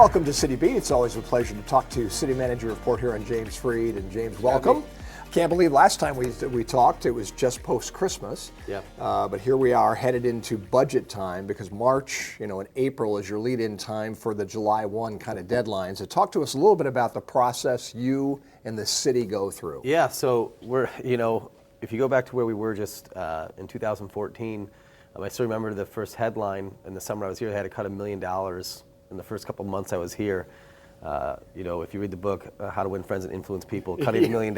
Welcome to City Beat. It's always a pleasure to talk to City Manager of Port Huron, James Freed. And James, welcome. Can't believe last time we talked, it was just post-Christmas. Yep. But here we are headed into budget time because March, and April is your lead-in time for the July 1 kind of deadline. So talk to us a little bit about the process you and the city go through. Yeah, so we're, if you go back to where we were just in 2014, I still remember the first headline in the summer I was here, they had to cut $1 million in the first couple of months I was here. If you read the book, How to Win Friends and Influence People, cutting $1 million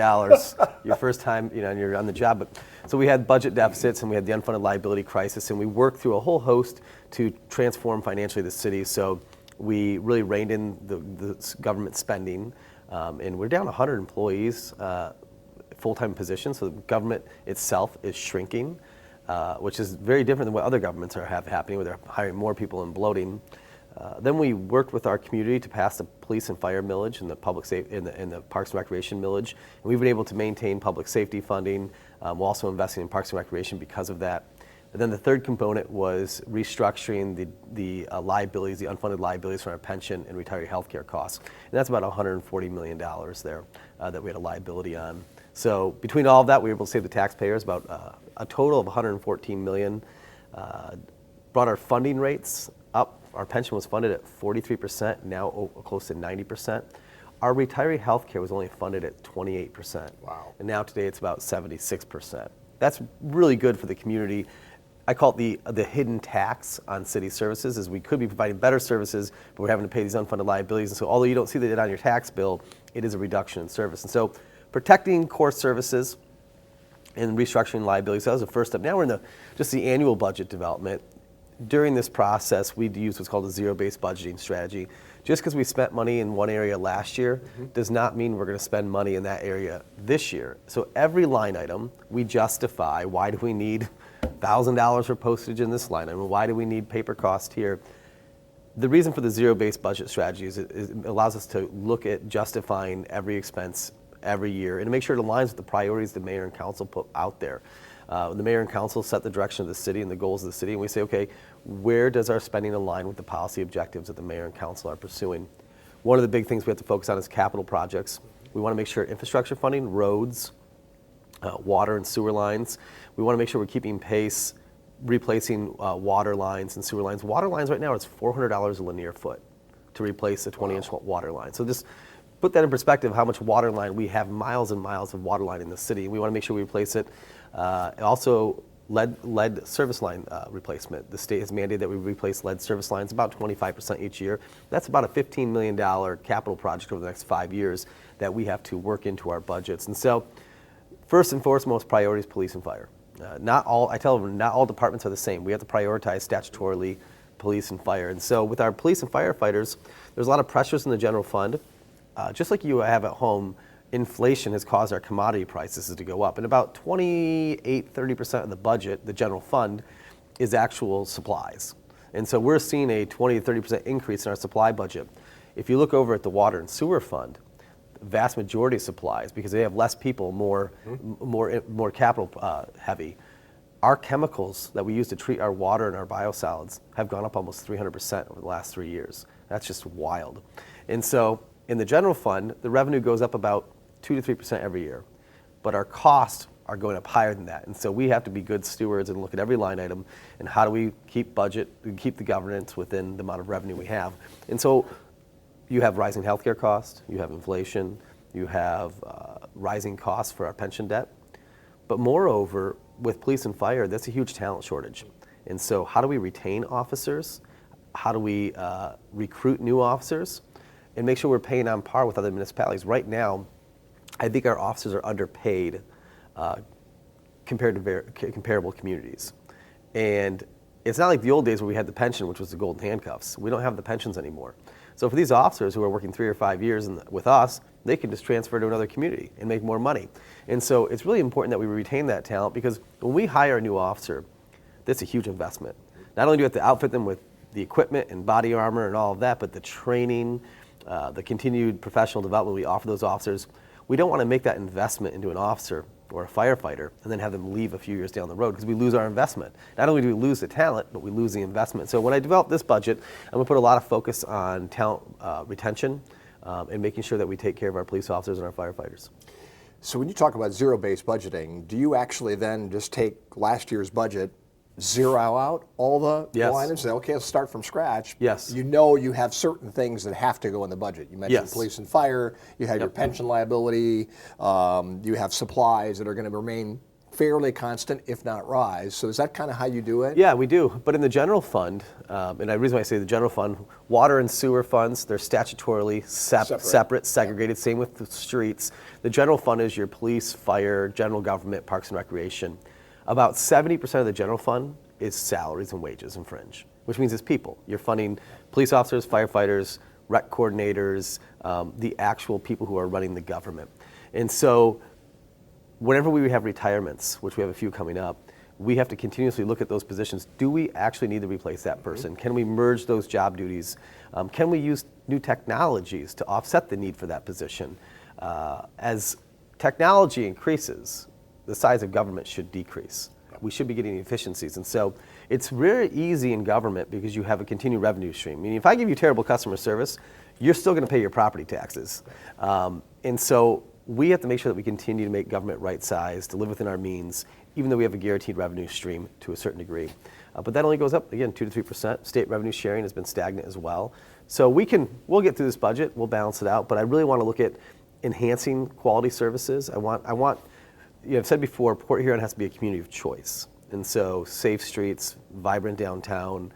your first time, and you're on the job. But so we had budget deficits and we had the unfunded liability crisis, and we worked through a whole host to transform financially the city. So we really reined in the government spending, and we're down 100 employees, full-time positions. So the government itself is shrinking, which is very different than what other governments have happening, where they're hiring more people and bloating. Then we worked with our community to pass the police and fire millage and the public safety and the Parks and Recreation millage. And we've been able to maintain public safety funding. We're also investing in Parks and Recreation because of that. And then the third component was restructuring the liabilities, the unfunded liabilities from our pension and retiree health care costs. And that's about $140 million there that we had a liability on. So between all of that, we were able to save the taxpayers about a total of $114 million. Brought our funding rates up. Our pension was funded at 43%, now close to 90%. Our retiree health care was only funded at 28%. Wow. And now today it's about 76%. That's really good for the community. I call it the hidden tax on city services, is we could be providing better services, but we're having to pay these unfunded liabilities. And so although you don't see that on your tax bill, it is a reduction in service. And so protecting core services and restructuring liabilities, that was the first step. Now we're in just the annual budget development. During this process, we use what's called a zero-based budgeting strategy. Just because we spent money in one area last year does not mean we're going to spend money in that area this year. So every line item, we justify, why do we need $1,000 for postage in this line item? Why do we need paper cost here? The reason for the zero-based budget strategy is it allows us to look at justifying every expense every year and to make sure it aligns with the priorities the mayor and council put out there. The mayor and council set the direction of the city and the goals of the city, and we say, okay, where does our spending align with the policy objectives that the mayor and council are pursuing? One of the big things we have to focus on is capital projects. We want to make sure infrastructure funding, roads, water and sewer lines, we want to make sure we're keeping pace, replacing water lines and sewer lines. Water lines right now, it's $400 a linear foot to replace a 20-inch water line. So just put that in perspective, how much water line we have, miles and miles of water line in the city. We want to make sure we replace it. Also, lead service line replacement. The state has mandated that we replace lead service lines about 25% each year. That's about a $15 million capital project over the next 5 years that we have to work into our budgets. And so, first and foremost priority is police and fire. I tell them, not all departments are the same. We have to prioritize statutorily police and fire. And so with our police and firefighters, there's a lot of pressures in the general fund. Just like you have at home, inflation has caused our commodity prices to go up. And about 28-30% of the budget, the general fund, is actual supplies. And so we're seeing a 20-30% increase in our supply budget. If you look over at the water and sewer fund, the vast majority of supplies, because they have less people, more capital heavy. Our chemicals that we use to treat our water and our biosolids have gone up almost 300% over the last 3 years. That's just wild. And so in the general fund, the revenue goes up about 2 to 3% every year, but our costs are going up higher than that. And so we have to be good stewards and look at every line item and how do we keep the governance within the amount of revenue we have. And so you have rising healthcare costs, you have inflation, you have rising costs for our pension debt. But moreover, with police and fire, that's a huge talent shortage. And so how do we retain officers? How do we recruit new officers? And make sure we're paying on par with other municipalities. Right now, I think our officers are underpaid compared to comparable communities. And it's not like the old days where we had the pension, which was the golden handcuffs. We don't have the pensions anymore. So for these officers who are working 3 or 5 years with us, they can just transfer to another community and make more money. And so it's really important that we retain that talent, because when we hire a new officer, that's a huge investment. Not only do we have to outfit them with the equipment and body armor and all of that, but the training, the continued professional development we offer those officers. We don't want to make that investment into an officer or a firefighter and then have them leave a few years down the road because we lose our investment. Not only do we lose the talent, but we lose the investment. So when I developed this budget, I'm going to put a lot of focus on talent retention and making sure that we take care of our police officers and our firefighters. So when you talk about zero-based budgeting, do you actually then just take last year's budget, zero out all the Yes. lines and say, okay, let's start from scratch? Yes. You know you have certain things that have to go in the budget. You mentioned Yes. police and fire, you have your pension liability, you have supplies that are going to remain fairly constant, if not rise. So is that kind of how you do it? Yeah, we do. But in the general fund, and the reason why I say the general fund, water and sewer funds, they're statutorily separate, segregated. Same with the streets. The general fund is your police, fire, general government, parks and recreation. About 70% of the general fund is salaries and wages and fringe, which means it's people. You're funding police officers, firefighters, rec coordinators, the actual people who are running the government. And so whenever we have retirements, which we have a few coming up, we have to continuously look at those positions. Do we actually need to replace that person? Can we merge those job duties? Can we use new technologies to offset the need for that position? As technology increases, the size of government should decrease. We should be getting efficiencies. And so it's very easy in government because you have a continued revenue stream. Meaning if I give you terrible customer service, you're still going to pay your property taxes. And so we have to make sure that we continue to make government right-sized, to live within our means, even though we have a guaranteed revenue stream to a certain degree. But that only goes up, again, 2 to 3%. State revenue sharing has been stagnant as well. So we'll get through this budget, we'll balance it out, but I really want to look at enhancing quality services. I want, I've said before, Port Huron has to be a community of choice. And so safe streets, vibrant downtown,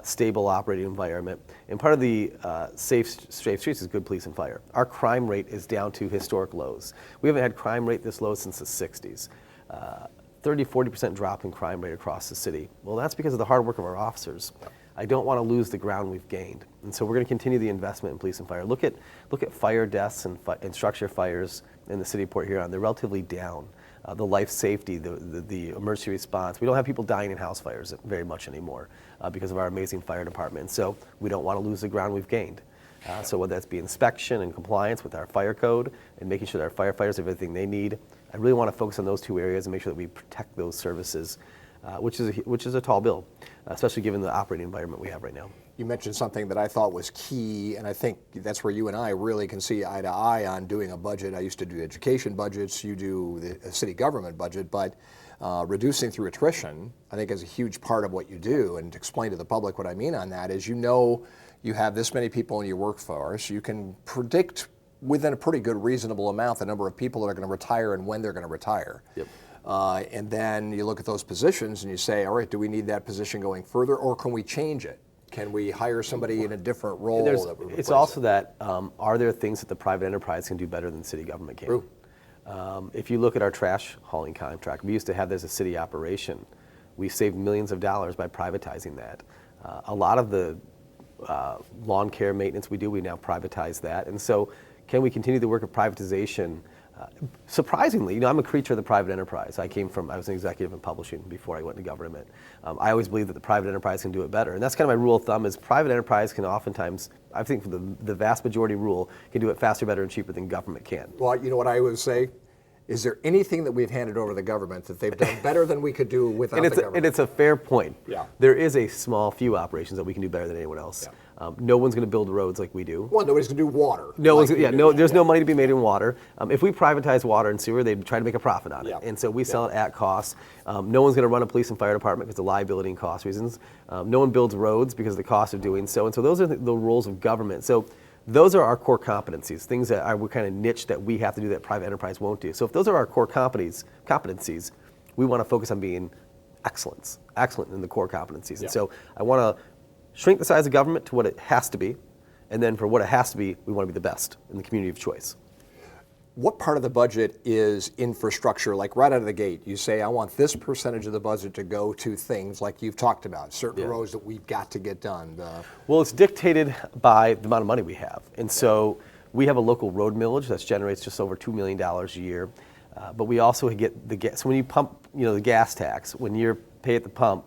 stable operating environment. And part of the safe streets is good police and fire. Our crime rate is down to historic lows. We haven't had crime rate this low since the 60s. 30-40% drop in crime rate across the city. Well, that's because of the hard work of our officers. I don't want to lose the ground we've gained. And so we're going to continue the investment in police and fire. Look at fire deaths and structure fires in the city of Port Huron. They're relatively down. The life safety, the emergency response. We don't have people dying in house fires very much anymore because of our amazing fire department. And so we don't want to lose the ground we've gained. So whether that's be inspection and compliance with our fire code and making sure that our firefighters have everything they need, I really want to focus on those two areas and make sure that we protect those services, which is a tall bill, especially given the operating environment we have right now. You mentioned something that I thought was key, and I think that's where you and I really can see eye to eye on doing a budget. I used to do education budgets, you do the city government budget, but reducing through attrition, I think, is a huge part of what you do. And to explain to the public what I mean on that is, you have this many people in your workforce, you can predict within a pretty good reasonable amount the number of people that are going to retire and when they're going to retire. Yep. And then you look at those positions and you say, all right, do we need that position going further, or can we change it? Can we hire somebody in a different role? It's also that, are there things that the private enterprise can do better than city government can? True. If you look at our trash hauling contract, we used to have this as a city operation. We saved millions of dollars by privatizing that. A lot of the lawn care maintenance we do, we now privatize that. And so can we continue the work of privatization? Surprisingly, I'm a creature of the private enterprise. I was an executive in publishing before I went into government. I always believe that the private enterprise can do it better. And that's kind of my rule of thumb is private enterprise can oftentimes, I think for the vast majority rule, can do it faster, better, and cheaper than government can. Well, you know what I always say? Is there anything that we've handed over to the government that they've done better than we could do without the government? And it's a fair point. Yeah. There is a small few operations that we can do better than anyone else. Yeah. No one's going to build roads like we do. Well, nobody's going to do water. There's no money to be made in water. If we privatize water and sewer, they try to make a profit on it. Yeah. And so we sell it at cost. No one's going to run a police and fire department because of liability and cost reasons. No one builds roads because of the cost of doing so. And so those are the rules of government. So those are our core competencies, things that are kind of niche that we have to do that private enterprise won't do. So if those are our core competencies, we want to focus on being excellent in the core competencies. Yeah. And so I want to shrink the size of government to what it has to be, and then for what it has to be, we want to be the best in the community of choice. What part of the budget is infrastructure? Like right out of the gate, you say, I want this percentage of the budget to go to things like you've talked about, certain roads that we've got to get done. Well, it's dictated by the amount of money we have. And so we have a local road millage that generates just over $2 million a year. But we also get the gas. So when you pump, the gas tax, when you pay at the pump,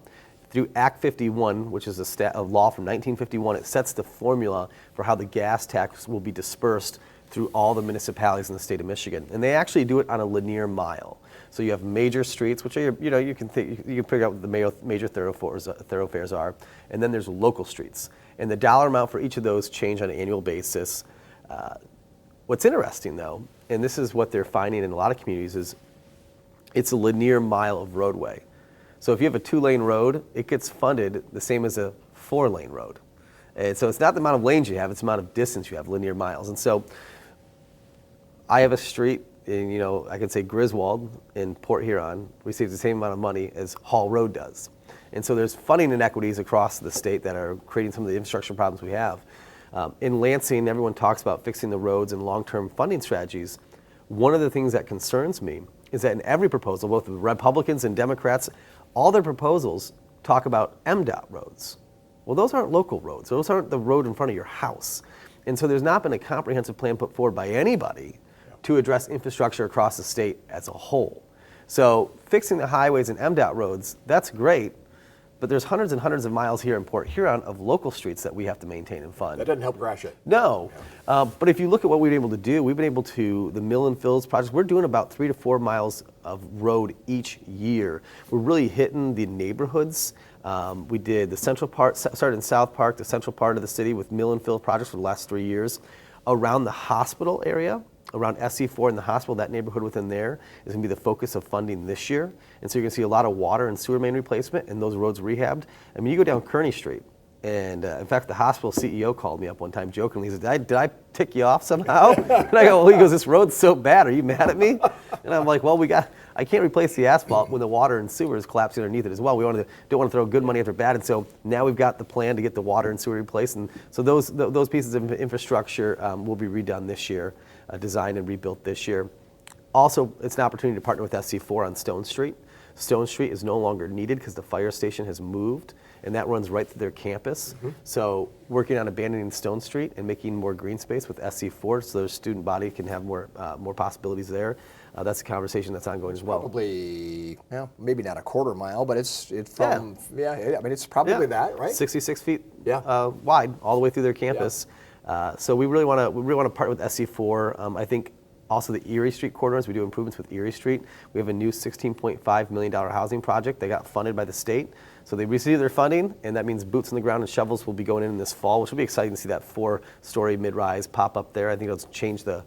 through Act 51, which is a law from 1951, it sets the formula for how the gas tax will be dispersed through all the municipalities in the state of Michigan. And they actually do it on a linear mile. So you have major streets, which are, you can figure out what the major thoroughfares are, and then there's local streets. And the dollar amount for each of those change on an annual basis. What's interesting though, and this is what they're finding in a lot of communities, is it's a linear mile of roadway. So if you have a 2-lane road, it gets funded the same as a 4-lane road. And so it's not the amount of lanes you have, it's the amount of distance you have, linear miles. And so I have a street in, I could say Griswold in Port Huron receives the same amount of money as Hall Road does. And so there's funding inequities across the state that are creating some of the infrastructure problems we have. In Lansing, everyone talks about fixing the roads and long-term funding strategies. One of the things that concerns me is that in every proposal, both the Republicans and Democrats, all their proposals talk about MDOT roads. Well, those aren't local roads. Those aren't the road in front of your house. And so there's not been a comprehensive plan put forward by anybody to address infrastructure across the state as a whole. So fixing the highways and MDOT roads, that's great, but there's hundreds and hundreds of miles here in Port Huron of local streets that we have to maintain and fund. That doesn't help Gratiot. No, but if you look at what we've been able to do, we've been able to, the mill and fills projects, we're doing about 3 to 4 miles of road each year. We're really hitting the neighborhoods. We did the central part, started in South Park, the central part of the city with mill and fill projects for the last 3 years. Around the hospital area, around SC4 and the hospital, that neighborhood within there is going to be the focus of funding this year. And so you're going to see a lot of water and sewer main replacement and those roads rehabbed. I mean, you go down Kearney Street, and in fact, the hospital CEO called me up one time jokingly. He said, did I tick you off somehow? And I go, well, he goes, this road's so bad. Are you mad at me? And I'm like, well, I can't replace the asphalt when the water and sewer is collapsing underneath it as well. We don't want to throw good money after bad. And so now we've got the plan to get the water and sewer replaced. And so those pieces of infrastructure will be redone this year. Designed and rebuilt this year. Also, it's an opportunity to partner with SC4 on Stone Street. Stone Street is no longer needed because the fire station has moved, and that runs right through their campus. Mm-hmm. So working on abandoning Stone Street and making more green space with SC4 so their student body can have more possibilities there. That's a conversation that's ongoing as well. Probably, maybe not a quarter mile, but it's from, I mean, it's probably that, right? 66 feet wide all the way through their campus. Yeah. So we really want to partner with SC4. I think also the Erie Street corridors, we do improvements with Erie Street. We have a new $16.5 million housing project that got funded by the state. So they received their funding, and that means boots on the ground and shovels will be going in this fall, which will be exciting to see that 4-story mid-rise pop up there. I think it'll change the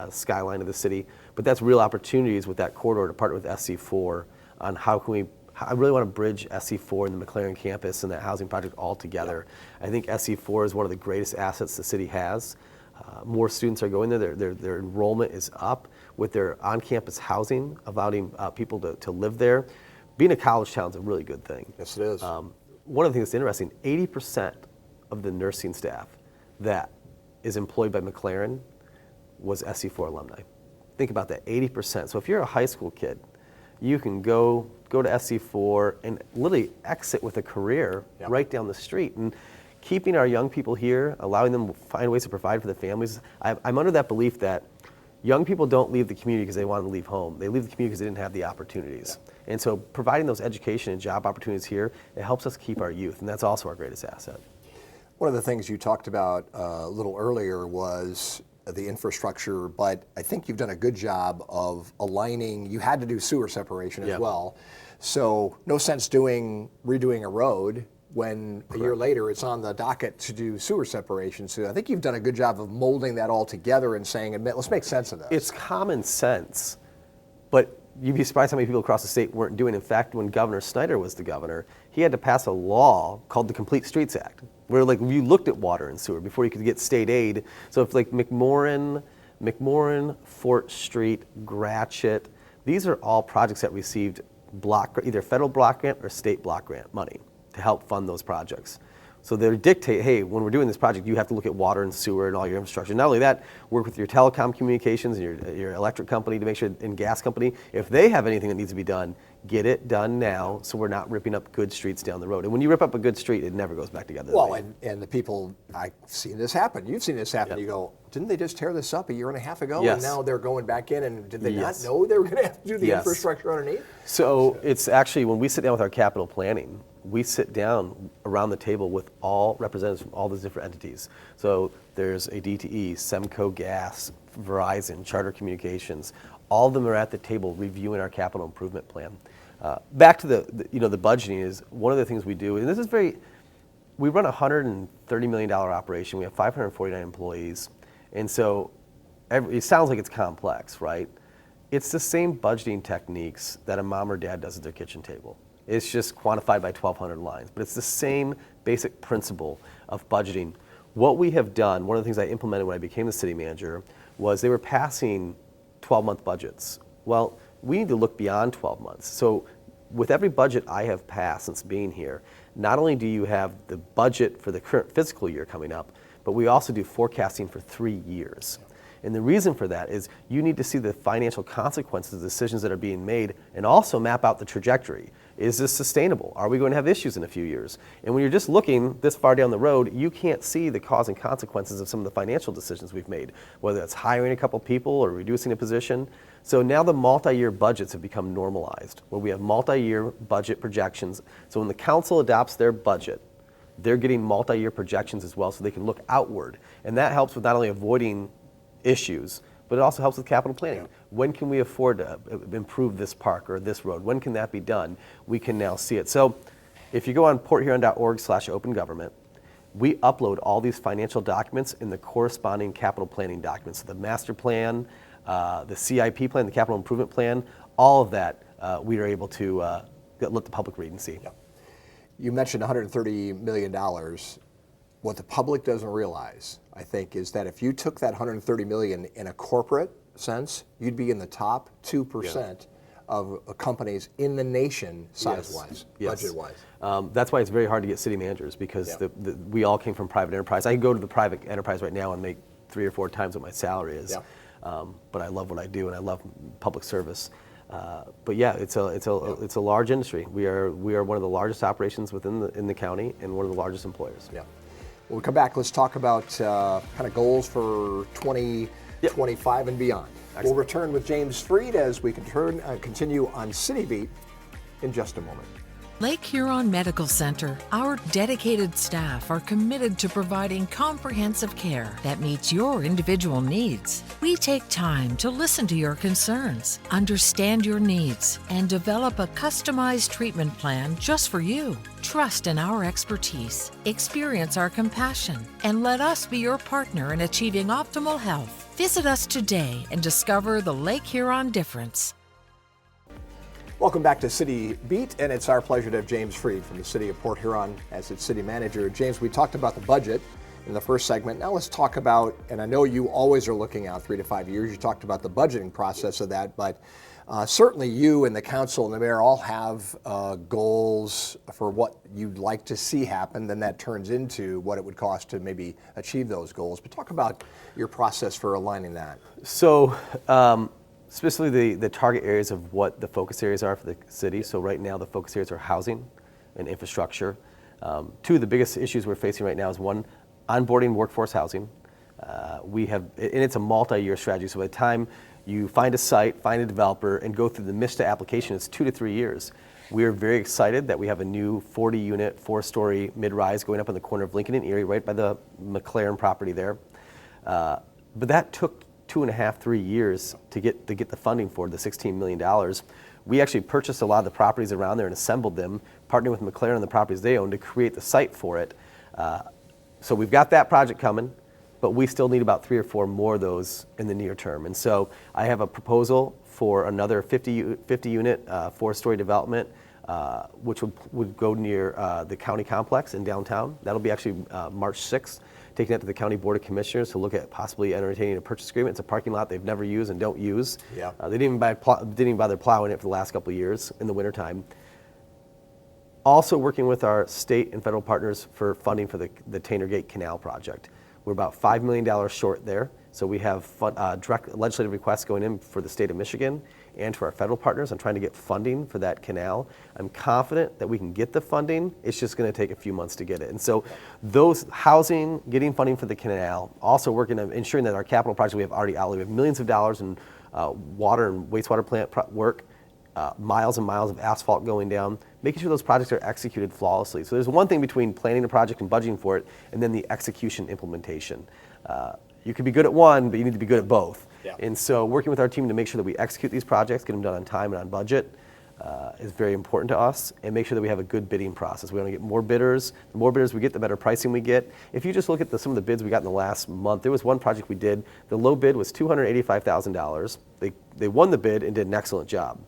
skyline of the city. But that's real opportunities with that corridor to partner with SC4 on how can we. I really want to bridge SC4 and the McLaren campus and that housing project all together. I think SC4 is one of the greatest assets the city has. More students are going there. Their enrollment is up with their on-campus housing, allowing people to live there. Being a college town is a really good thing. Yes, it is. One of the things that's interesting, 80% of the nursing staff that is employed by McLaren was SC4 alumni. Think about that, 80%. So if you're a high school kid, you can go to SC4 and literally exit with a career right down the street. And keeping our young people here, allowing them to find ways to provide for their families, I'm under that belief that young people don't leave the community because they want to leave home. They leave the community because they didn't have the opportunities. And so providing those education and job opportunities here, it helps us keep our youth, and that's also our greatest asset. One of the things you talked about a little earlier was the infrastructure, but I think you've done a good job of aligning. You had to do sewer separation as well. So no sense redoing a road when a year later it's on the docket to do sewer separation. So I think you've done a good job of molding that all together and saying, let's make sense of this. It's common sense, but you'd be surprised how many people across the state weren't doing. In fact, when Governor Snyder was the governor, he had to pass a law called the Complete Streets Act, where you looked at water and sewer before you could get state aid. So if McMorran, Fort Street, Gratiot, these are all projects that received either federal block grant or state block grant money to help fund those projects. So they dictate, hey, when we're doing this project, you have to look at water and sewer and all your infrastructure. Not only that, work with your telecom communications and your electric company to make sure, and gas company, if they have anything that needs to be done, get it done now so we're not ripping up good streets down the road. And when you rip up a good street, it never goes back together. Well, and the people, I've seen this happen. You've seen this happen. Yep. You go, didn't they just tear this up a year and a half ago? Yes. And now they're going back in, and did they Yes. not know they were going to have to do the Yes. infrastructure underneath? So it's actually, when we sit down with our capital planning, we sit down around the table with all representatives from all those different entities. So there's a DTE, Semco Gas, Verizon, Charter Communications. All of them are at the table reviewing our capital improvement plan. Back to the budgeting is one of the things we do, and this is we run a $130 million operation. We have 549 employees. And so it sounds like it's complex, right? It's the same budgeting techniques that a mom or dad does at their kitchen table. It's just quantified by 1,200 lines, but it's the same basic principle of budgeting. What we have done, one of the things I implemented when I became the city manager, was they were passing 12-month budgets. Well, we need to look beyond 12 months. So with every budget I have passed since being here, not only do you have the budget for the current fiscal year coming up, but we also do forecasting for 3 years. And the reason for that is you need to see the financial consequences of the decisions that are being made and also map out the trajectory. Is this sustainable? Are we going to have issues in a few years? And when you're just looking this far down the road, you can't see the cause and consequences of some of the financial decisions we've made, whether it's hiring a couple people or reducing a position. So now the multi-year budgets have become normalized, where we have multi-year budget projections. So when the council adopts their budget, they're getting multi-year projections as well, so they can look outward. And that helps with not only avoiding issues, but it also helps with capital planning. Yeah. When can we afford to improve this park or this road? When can that be done? We can now see it. So if you go on porthuron.org/open government, we upload all these financial documents in the corresponding capital planning documents. So the master plan, the CIP plan, the capital improvement plan, all of that we are able to let the public read and see. Yeah. You mentioned $130 million. What the public doesn't realize, I think, is that if you took that $130 million in a corporate sense, you'd be in the top 2% of companies in the nation, size-wise, budget-wise. That's why it's very hard to get city managers, because we all came from private enterprise. I can go to the private enterprise right now and make 3 or 4 times what my salary is. But I love what I do, and I love public service. But yeah, it's a large industry. We are one of the largest operations in the county and one of the largest employers. Yeah. When we come back, let's talk about kind of goals for 2025 and beyond. Excellent. We'll return with James Freed as we continue on City Beat in just a moment. Lake Huron Medical Center, our dedicated staff are committed to providing comprehensive care that meets your individual needs. We take time to listen to your concerns, understand your needs, and develop a customized treatment plan just for you. Trust in our expertise, experience our compassion, and let us be your partner in achieving optimal health. Visit us today and discover the Lake Huron difference. Welcome back to City Beat, and it's our pleasure to have James Freed from the City of Port Huron as its city manager. James, we talked about the budget in the first segment. Now let's talk about, and I know you always are looking out 3 to 5 years. You talked about the budgeting process of that, but certainly you and the council and the mayor all have goals for what you'd like to see happen. Then that turns into what it would cost to maybe achieve those goals. But talk about your process for aligning that. So, specifically the target areas of what the focus areas are for the city. So right now the focus areas are housing and infrastructure. 2 of the biggest issues we're facing right now is, one, onboarding workforce housing. And it's a multi-year strategy. So by the time you find a site, find a developer, and go through the MISTA application, it's 2 to 3 years. We are very excited that we have a new 40-unit, 4-story mid-rise going up on the corner of Lincoln and Erie, right by the McLaren property there. But that took 2.5, 3 years to get the funding for the $16 million. We actually purchased a lot of the properties around there and assembled them, partnering with McLaren on the properties they own to create the site for it. So we've got that project coming, but we still need about 3 or 4 more of those in the near term. And so I have a proposal for another 50-unit, 4-story development, which would go near the county complex in downtown. That'll be actually March 6th. Taking that to the County Board of Commissioners to look at possibly entertaining a purchase agreement. It's a parking lot they've never used and don't use. Yeah. They didn't even bother plowing it for the last couple of years in the wintertime. Also working with our state and federal partners for funding for the Tanner Gate Canal project. We're about $5 million short there. So we have direct legislative requests going in for the state of Michigan and to our federal partners on trying to get funding for that canal. I'm confident that we can get the funding. It's just going to take a few months to get it. And so those housing, getting funding for the canal, also working on ensuring that our capital projects we have already outlaid. We have millions of dollars in water and wastewater plant work, miles and miles of asphalt going down, making sure those projects are executed flawlessly. So there's one thing between planning a project and budgeting for it, and then the execution implementation. You can be good at one, but you need to be good at both. Yeah. And so working with our team to make sure that we execute these projects, get them done on time and on budget, is very important to us, and make sure that we have a good bidding process. We want to get more bidders. The more bidders we get, the better pricing we get. If you just look at some of the bids we got in the last month, there was one project we did, the low bid was $285,000. They won the bid and did an excellent job.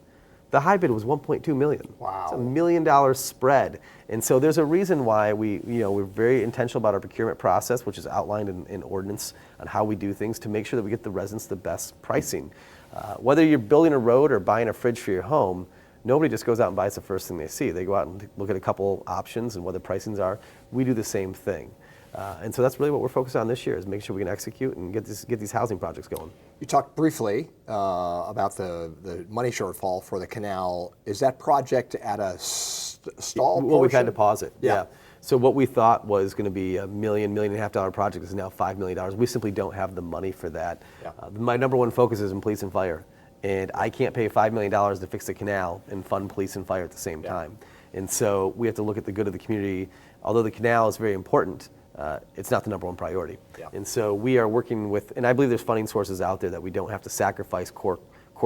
The high bid was $1.2 million. Wow. It's $1 million spread. And so there's a reason why we're very intentional about our procurement process, which is outlined in ordinance on how we do things to make sure that we get the residents the best pricing. Whether you're building a road or buying a fridge for your home, nobody just goes out and buys the first thing they see. They go out and look at a couple options and what the pricings are. We do the same thing. And so that's really what we're focused on this year, is making sure we can execute and get these housing projects going. You talked briefly about the money shortfall for the canal. Is that project at a stall Well, we've had portion? to pause it. Yeah. So what we thought was going to be $1 million, $1.5 million project is now $5 million. We simply don't have the money for that. Yeah. My number one focus is in police and fire. And I can't pay $5 million to fix the canal and fund police and fire at the same time. And so we have to look at the good of the community. Although the canal is very important, it's not the number one priority. Yeah. And so we are working with, and I believe there's funding sources out there that we don't have to sacrifice core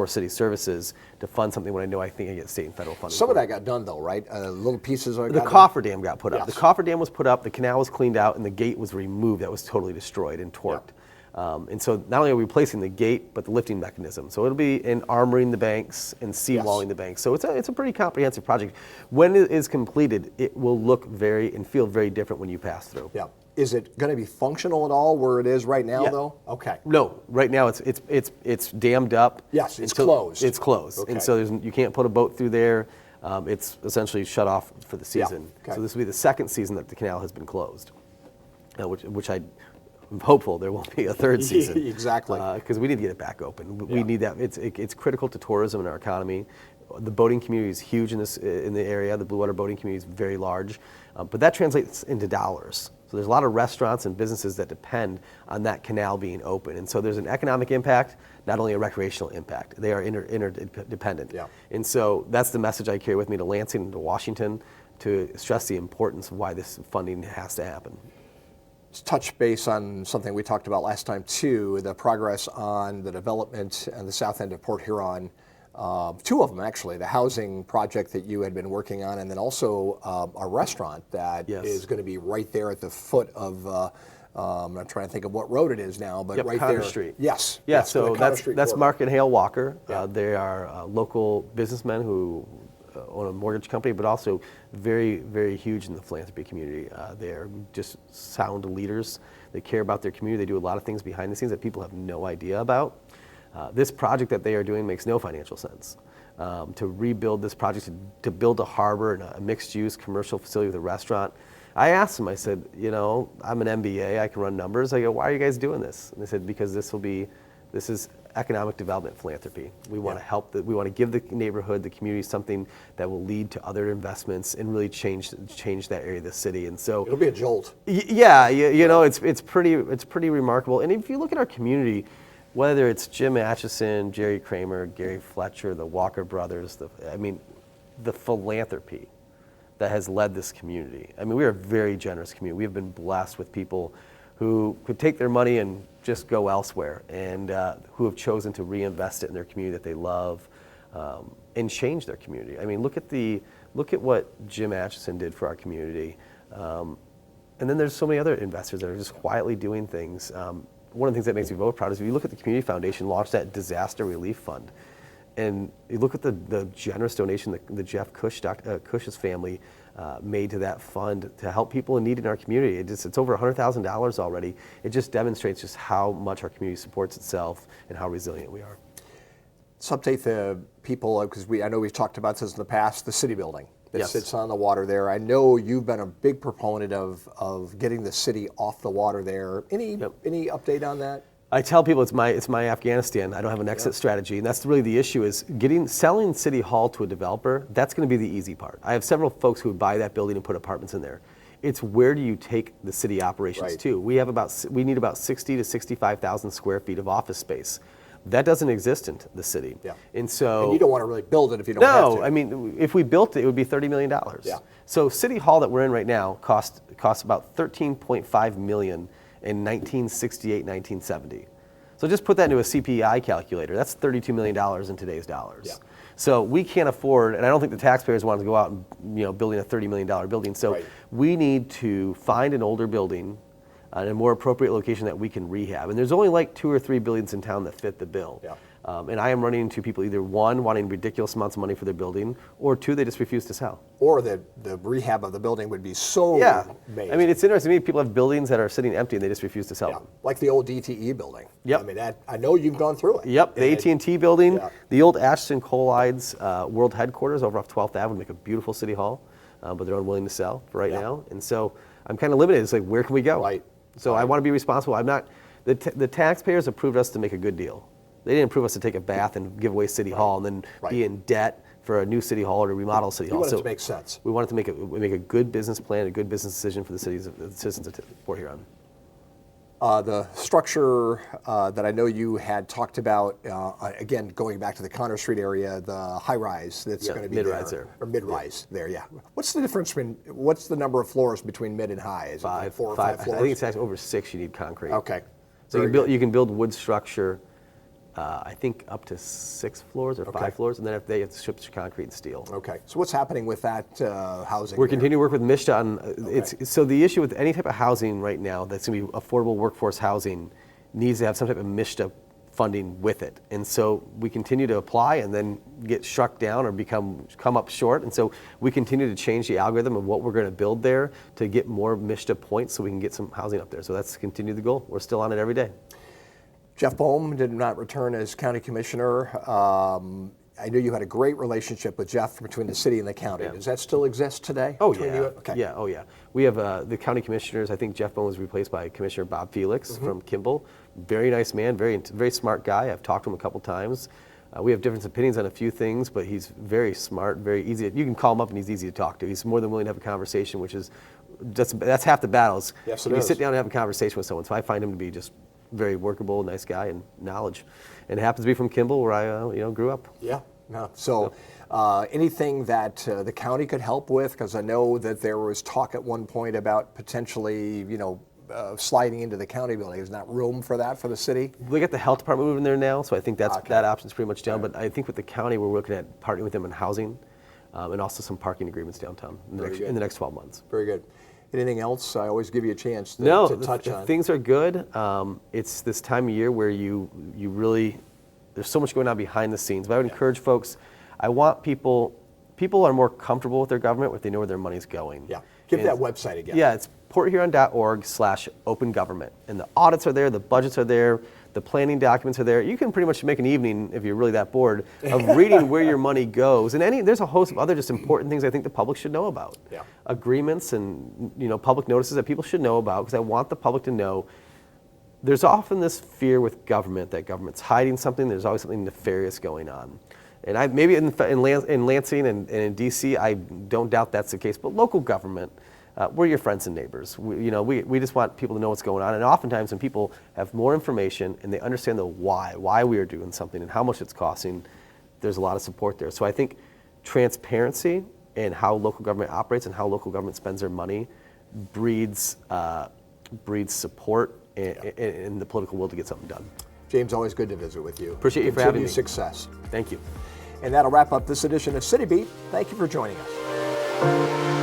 city services to fund something when I think I get state and federal funding. Some of that got done though, right? Little pieces are The cofferdam got put up. Yes. The cofferdam was put up, the canal was cleaned out, and the gate was removed. That was totally destroyed and torqued. And so not only are we replacing the gate, but the lifting mechanism. So it'll be in armoring the banks and seawalling the banks. So it's a pretty comprehensive project. When it is completed, it will look and feel very different when you pass through. Yeah. Is it going to be functional at all where it is right now though? Okay. No, right now it's dammed up. Yes, it's closed. It's closed, Okay. and so you can't put a boat through there. It's essentially shut off for the season. Okay. So this will be the second season that the canal has been closed, which I'm hopeful there won't be a third season. Exactly. Because we need to get it back open. We need that. It's critical to tourism and our economy. The boating community is huge in the area. The blue water boating community is very large, but that translates into dollars. So there's a lot of restaurants and businesses that depend on that canal being open. And so there's an economic impact, not only a recreational impact. They are interdependent. Yeah. And so that's the message I carry with me to Lansing and to Washington to stress the importance of why this funding has to happen. Let's touch base on something we talked about last time too, the progress on the development on the south end of Port Huron. Two of them actually, the housing project that you had been working on, and then also a restaurant that is going to be right there at the foot of, I'm not trying to think of what road it is now, but right Cotter there. Street. Yes. Yeah, yes, so the Cotter that's Street corridor. Mark and Hale Walker. Yeah. They are local businessmen who own a mortgage company, but also very, very huge in the philanthropy community. They are just sound leaders. They care about their community. They do a lot of things behind the scenes that people have no idea about. This project that they are doing makes no financial sense. To rebuild this project, to build a harbor and a mixed-use commercial facility with a restaurant. I asked them, I said, I'm an MBA, I can run numbers. I go, why are you guys doing this? And they said, because this is economic development philanthropy. We want to help, we want to give the neighborhood, the community something that will lead to other investments and really change that area of the city. And so It'll be a jolt. it's pretty remarkable. And if you look at our community, whether it's Jim Atchison, Jerry Kramer, Gary Fletcher, the Walker brothers, the philanthropy that has led this community. We are a very generous community. We have been blessed with people who could take their money and just go elsewhere, and who have chosen to reinvest it in their community that they love, and change their community. Look at what Jim Atchison did for our community. And then there's so many other investors that are just quietly doing things. One of the things that makes me very proud is if you look at the Community Foundation launched that disaster relief fund, and you look at the generous donation that Jeff Cush's family made to that fund to help people in need in our community. It's over $100,000 already. It just demonstrates just how much our community supports itself and how resilient we are. Let's update the people, because I know we've talked about this in the past, the city building that Yes. sits on the water there. I know you've been a big proponent of getting the city off the water there. Any update on that? I tell people it's my Afghanistan. I don't have an exit strategy, and that's really the issue: is selling City Hall to a developer. That's going to be the easy part. I have several folks who would buy that building and put apartments in there. It's where do you take the city operations to? We need about 60 to 65,000 square feet of office space. That doesn't exist in the city. Yeah. And so and you don't want to really build it if you don't have to. No, I mean, if we built it, it would be $30 million. Yeah. So City Hall that we're in right now costs about $13.5 million in 1968, 1970. So just put that into a CPI calculator. That's $32 million in today's dollars. Yeah. So we can't afford, and I don't think the taxpayers want to go out and building a $30 million building. So we need to find an older building in a more appropriate location that we can rehab. And there's only like 2 or 3 buildings in town that fit the bill. Yeah. And I am running into people either one, wanting ridiculous amounts of money for their building, or two, they just refuse to sell. Or the rehab of the building would be so amazing. I mean, it's interesting to me, people have buildings that are sitting empty and they just refuse to sell them. Like the old DTE building. Yep. I mean, I know you've gone through it. Yep, the AT&T building, Yeah. the old Ashton Collides world headquarters over off 12th Avenue would make a beautiful city hall, but they're unwilling to sell for right now. And so I'm kind of limited. It's like, where can we go? Right. So I want to be responsible. I'm not, the taxpayers approved us to make a good deal. They didn't approve us to take a bath and give away City Hall and then be in debt for a new City Hall or to remodel City Hall. You want it to make sense. We wanted to make a good business plan, a good business decision for the citizens of Port Huron. The structure that I know you had talked about, again, going back to the Connor Street area, the high-rise that's going to be mid-rise there. Or mid-rise there, yeah. What's the difference what's the number of floors between mid and high? Is it like 4 or 5 floors? I think it's actually over 6 you need concrete. Okay. So you can build wood structure, I think up to 6 floors or 5 floors, and then if they have to ship concrete and steel. Okay. So what's happening with that housing? We're continuing to work with MISTA on, so the issue with any type of housing right now that's going to be affordable workforce housing needs to have some type of MISTA funding with it. And so we continue to apply and then get struck down or come up short. And so we continue to change the algorithm of what we're going to build there to get more MISTA points so we can get some housing up there. So that's continue the goal. We're still on it every day. Jeff Boehm did not return as county commissioner. I know you had a great relationship with Jeff between the city and the county. Yeah. Does that still exist today? Oh, between yeah. you? Okay. Yeah, oh, yeah. We have the county commissioners. I think Jeff Boehm was replaced by Commissioner Bob Felix from Kimball. Very nice man, very smart guy. I've talked to him a couple times. We have different opinions on a few things, but he's very smart, very easy. You can call him up and he's easy to talk to. He's more than willing to have a conversation, which is that's half the battles. Yes, you is. sit down and have a conversation with someone. So I find him to be just very workable, nice guy, and knowledge. And it happens to be from Kimball, where I grew up. Yeah. No. So anything that the county could help with? Because I know that there was talk at one point about potentially, sliding into the county building. There's not room for that for the city? We got the health department moving there now, so I think that option's pretty much down. But I think with the county, we're looking at partnering with them in housing and also some parking agreements downtown in the next 12 months. Very good. Anything else? I always give you a chance to touch on. Things are good. It's this time of year where you really, there's so much going on behind the scenes. But I would encourage folks, I want people are more comfortable with their government if they know where their money's going. Yeah. Give that website again. Yeah, it's porthuron.org/open government. And the audits are there, the budgets are there, the planning documents are there. You can pretty much make an evening, if you're really that bored, of reading where your money goes. And there's a host of other just important things I think the public should know about. Yeah. Agreements and public notices that people should know about, because I want the public to know. There's often this fear with government that government's hiding something. There's always something nefarious going on. And maybe in Lansing and in DC, I don't doubt that's the case. But local government, we're your friends and neighbors. We just want people to know what's going on. And oftentimes when people have more information and they understand the why we are doing something and how much it's costing, there's a lot of support there. So I think transparency in how local government operates and how local government spends their money breeds support and the political will to get something done. James, always good to visit with you. Appreciate you for having me. Success. Thank you. And that'll wrap up this edition of City Beat. Thank you for joining us.